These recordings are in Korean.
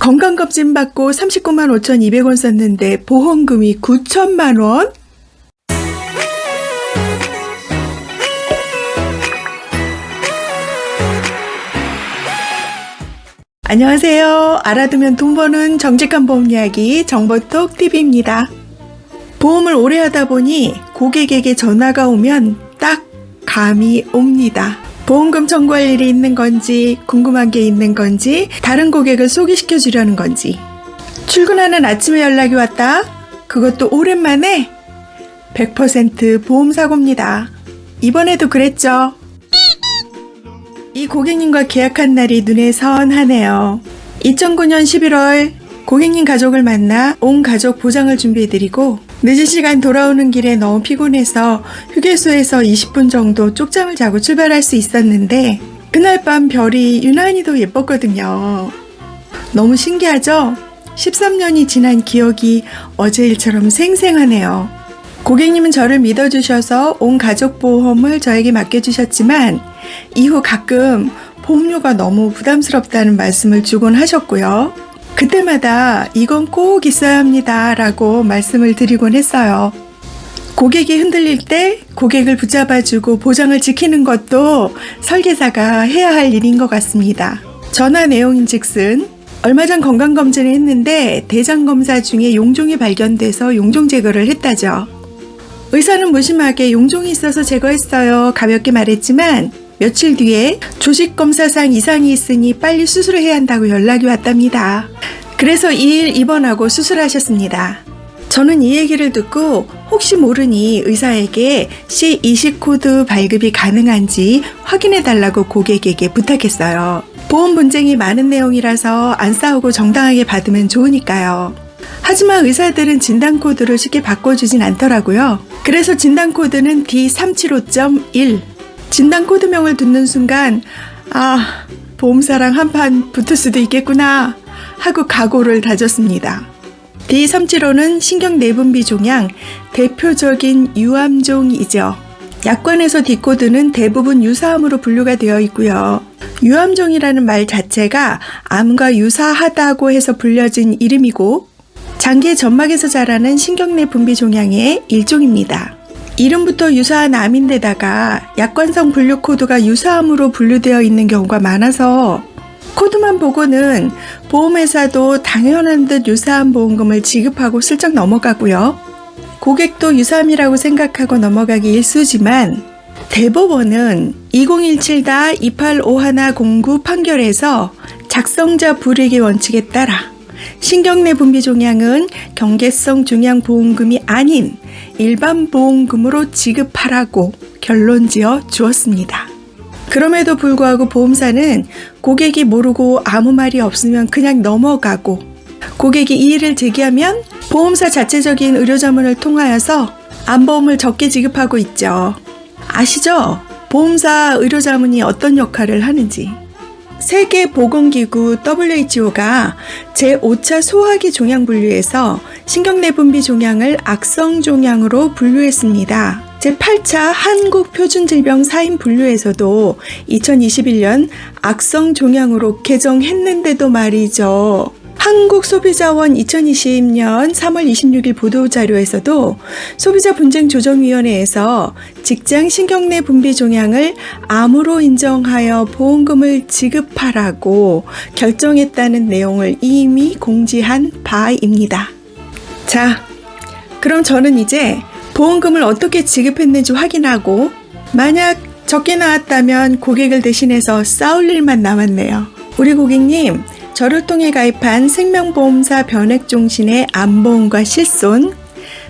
건강검진 받고 39만 5,200원 썼는데 보험금이 9천만 원? 안녕하세요. 알아두면 돈 버는 정직한 보험 이야기 정보톡 TV입니다. 보험을 오래 하다 보니 고객에게 전화가 오면 딱 감이 옵니다. 보험금 청구할 일이 있는 건지, 궁금한 게 있는 건지, 다른 고객을 소개시켜 주려는 건지. 출근하는 아침에 연락이 왔다? 그것도 오랜만에 100% 보험사고입니다. 이번에도 그랬죠. 이 고객님과 계약한 날이 눈에 선하네요. 2009년 11월 고객님 가족을 만나 온 가족 보장을 준비해드리고 늦은 시간 돌아오는 길에 너무 피곤해서 휴게소에서 20분 정도 쪽잠을 자고 출발할 수 있었는데 그날 밤 별이 유난히도 예뻤거든요. 너무 신기하죠? 13년이 지난 기억이 어제 일처럼 생생하네요. 고객님은 저를 믿어주셔서 온 가족 보험을 저에게 맡겨주셨지만 이후 가끔 보험료가 너무 부담스럽다는 말씀을 주곤 하셨고요. 그때마다 이건 꼭 있어야 합니다 라고 말씀을 드리곤 했어요. 고객이 흔들릴 때 고객을 붙잡아주고 보장을 지키는 것도 설계사가 해야 할 일인 것 같습니다. 전화 내용인즉슨 얼마 전 건강검진을 했는데 대장검사 중에 용종이 발견돼서 용종 제거를 했다죠. 의사는 무심하게 용종이 있어서 제거했어요 가볍게 말했지만 며칠 뒤에 조직검사상 이상이 있으니 빨리 수술을 해야 한다고 연락이 왔답니다. 그래서 2일 입원하고 수술하셨습니다. 저는 이 얘기를 듣고 혹시 모르니 의사에게 C20 코드 발급이 가능한지 확인해 달라고 고객에게 부탁했어요. 보험 분쟁이 많은 내용이라서 안 싸우고 정당하게 받으면 좋으니까요. 하지만 의사들은 진단코드를 쉽게 바꿔주진 않더라고요. 그래서 진단코드는 D375.1 진단코드명을 듣는 순간 보험사랑 한판 붙을 수도 있겠구나 하고 각오를 다졌습니다. D375는 신경내분비 종양 대표적인 유암종이죠. 약관에서 D코드는 대부분 유사암으로 분류가 되어 있고요. 유암종이라는 말 자체가 암과 유사하다고 해서 불려진 이름이고 장기의 점막에서 자라는 신경내 분비 종양의 일종입니다. 이름부터 유사한 암인데다가 약관성 분류 코드가 유사암으로 분류되어 있는 경우가 많아서 코드만 보고는 보험회사도 당연한 듯 유사암 보험금을 지급하고 슬쩍 넘어가고요. 고객도 유사암이라고 생각하고 넘어가기 일쑤지만 대법원은 2017-285109 판결에서 작성자 불이익의 원칙에 따라 신경내 분비 종양은 경계성 종양 보험금이 아닌 일반 보험금으로 지급하라고 결론지어 주었습니다. 그럼에도 불구하고 보험사는 고객이 모르고 아무 말이 없으면 그냥 넘어가고 고객이 이의를 제기하면 보험사 자체적인 의료자문을 통하여서 암보험을 적게 지급하고 있죠. 아시죠? 보험사 의료자문이 어떤 역할을 하는지. 세계보건기구 WHO가 제5차 소화기 종양 분류에서 신경내분비 종양을 악성 종양으로 분류했습니다. 제8차 한국표준질병 사인 분류에서도 2021년 악성 종양으로 개정했는데도 말이죠. 한국소비자원 2020년 3월 26일 보도자료에서도 소비자분쟁조정위원회에서 직장 신경내 분비 종양을 암으로 인정하여 보험금을 지급하라고 결정했다는 내용을 이미 공지한 바입니다. 자, 그럼 저는 이제 보험금을 어떻게 지급했는지 확인하고 만약 적게 나왔다면 고객을 대신해서 싸울 일만 남았네요. 우리 고객님, 저를 통해 가입한 생명보험사 변액종신의 암보험과 실손,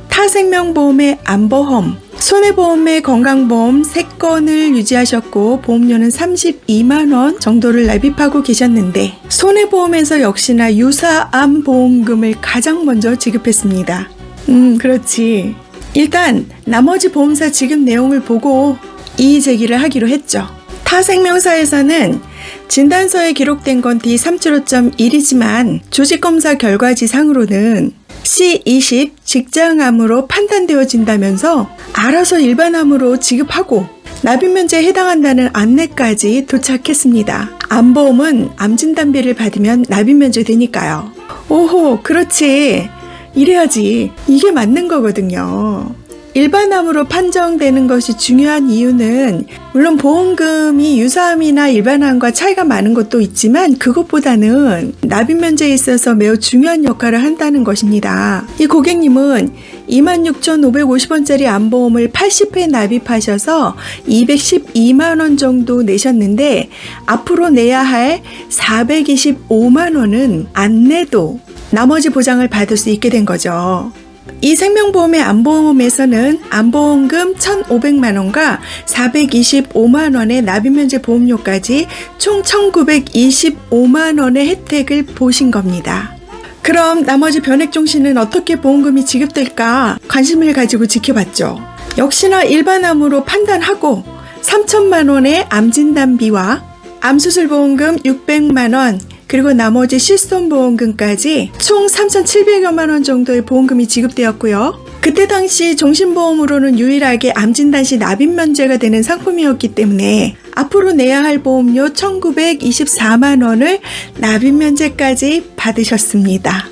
타생명보험의 암보험, 손해보험의 건강보험 3건을 유지하셨고 보험료는 32만원 정도를 납입하고 계셨는데 손해보험에서 역시나 유사암 보험금을 가장 먼저 지급했습니다. 그렇지. 일단 나머지 보험사 지급 내용을 보고 이의 제기를 하기로 했죠. 타생명사에서는 진단서에 기록된 건 D375.1이지만 조직검사 결과지상으로는 C20 직장암으로 판단되어진다면서 알아서 일반암으로 지급하고 납입면제에 해당한다는 안내까지 도착했습니다. 암보험은 암진단비를 받으면 납입면제 되니까요. 오호, 그렇지. 이래야지. 이게 맞는 거거든요. 일반암으로 판정되는 것이 중요한 이유는 물론 보험금이 유사암이나 일반암과 차이가 많은 것도 있지만 그것보다는 납입면제에 있어서 매우 중요한 역할을 한다는 것입니다. 이 고객님은 26,550원짜리 암보험을 80회 납입하셔서 212만 원 정도 내셨는데 앞으로 내야 할 425만 원은 안 내도 나머지 보장을 받을 수 있게 된 거죠. 이 생명보험의 암보험에서는 암보험금 1,500만 원과 425만 원의 납입면제 보험료까지 총 1,925만 원의 혜택을 보신 겁니다. 그럼 나머지 변액종신은 어떻게 보험금이 지급될까 관심을 가지고 지켜봤죠. 역시나 일반암으로 판단하고 3천만 원의 암진단비와 암수술보험금 600만 원 그리고 나머지 실손보험금까지 총 3,700여만 원 정도의 보험금이 지급되었고요. 그때 당시 종신보험으로는 유일하게 암진단 시 납입면제가 되는 상품이었기 때문에 앞으로 내야 할 보험료 1,924만 원을 납입면제까지 받으셨습니다.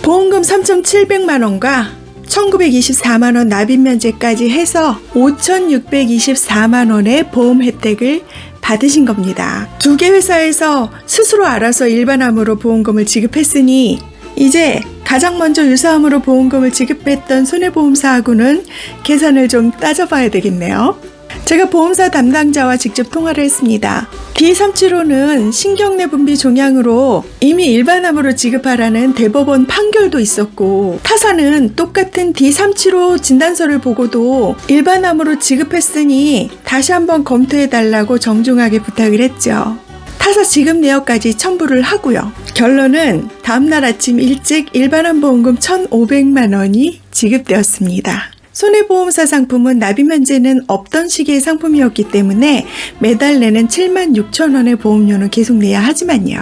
보험금 3,700만 원과 1,924만 원 납입면제까지 해서 5,624만 원의 보험 혜택을 받으신 겁니다. 두 개 회사에서 스스로 알아서 일반암으로 보험금을 지급했으니 이제 가장 먼저 유사암으로 보험금을 지급했던 손해보험사하고는 계산을 좀 따져봐야 되겠네요. 제가 보험사 담당자와 직접 통화를 했습니다. D375는 신경내 분비 종양으로 이미 일반암으로 지급하라는 대법원 판결도 있었고 타사는 똑같은 D375 진단서를 보고도 일반암으로 지급했으니 다시 한번 검토해달라고 정중하게 부탁을 했죠. 타사 지급 내역까지 첨부를 하고요. 결론은 다음날 아침 일찍 일반암 보험금 1,500만 원이 지급되었습니다. 손해보험사 상품은 납입면제는 없던 시기의 상품이었기 때문에 매달 내는 76,000원의 보험료는 계속 내야 하지만요.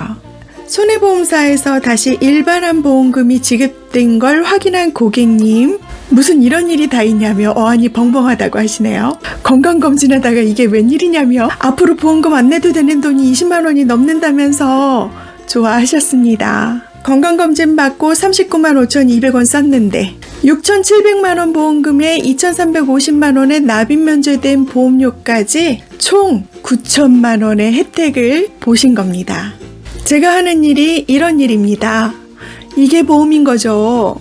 손해보험사에서 다시 일반암 보험금이 지급된 걸 확인한 고객님, 무슨 이런 일이 다 있냐며 어안이 벙벙하다고 하시네요. 건강검진하다가 이게 웬일이냐며 앞으로 보험금 안 내도 되는 돈이 20만 원이 넘는다면서 좋아하셨습니다. 건강검진 받고 39만 5,200원 썼는데 6,700만 원 보험금에 2,350만 원의 납입면제된 보험료까지 총 9천만 원의 혜택을 보신 겁니다. 제가 하는 일이 이런 일입니다. 이게 보험인 거죠.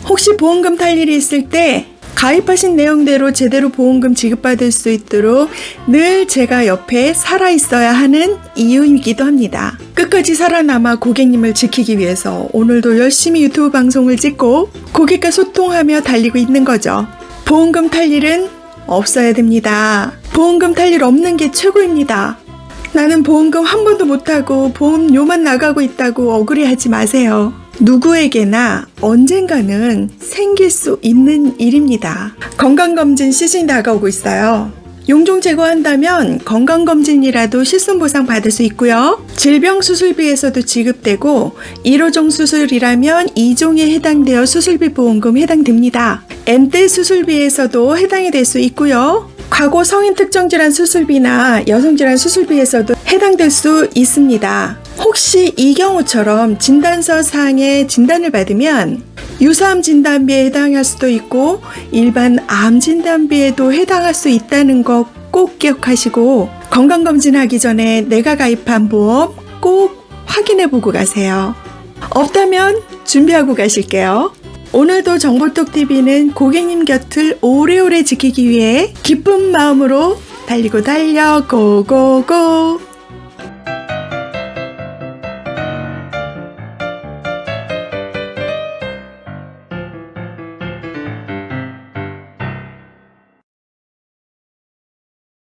혹시 보험금 탈 일이 있을 때 가입하신 내용대로 제대로 보험금 지급받을 수 있도록 늘 제가 옆에 살아있어야 하는 이유이기도 합니다. 끝까지 살아남아 고객님을 지키기 위해서 오늘도 열심히 유튜브 방송을 찍고 고객과 소통하며 달리고 있는 거죠. 보험금 탈 일은 없어야 됩니다. 보험금 탈 일 없는 게 최고입니다. 나는 보험금 한 번도 못하고 보험료만 나가고 있다고 억울해하지 마세요. 누구에게나 언젠가는 생길 수 있는 일입니다. 건강검진 시즌이 다가오고 있어요. 용종 제거한다면 건강검진이라도 실손보상 받을 수 있고요. 질병수술비에서도 지급되고 1호종 수술이라면 2종에 해당되어 수술비 보험금 해당됩니다. M대 수술비에서도 해당이 될 수 있고요. 과거 성인 특정질환 수술비나 여성질환 수술비에서도 해당될 수 있습니다. 혹시 이 경우처럼 진단서 상의 진단을 받으면 유사암 진단비에 해당할 수도 있고 일반 암 진단비에도 해당할 수 있다는 거 꼭 기억하시고 건강검진하기 전에 내가 가입한 보험 꼭 확인해보고 가세요. 없다면 준비하고 가실게요. 오늘도 정보톡TV는 고객님 곁을 오래오래 지키기 위해 기쁜 마음으로 달리고 달려 고고고!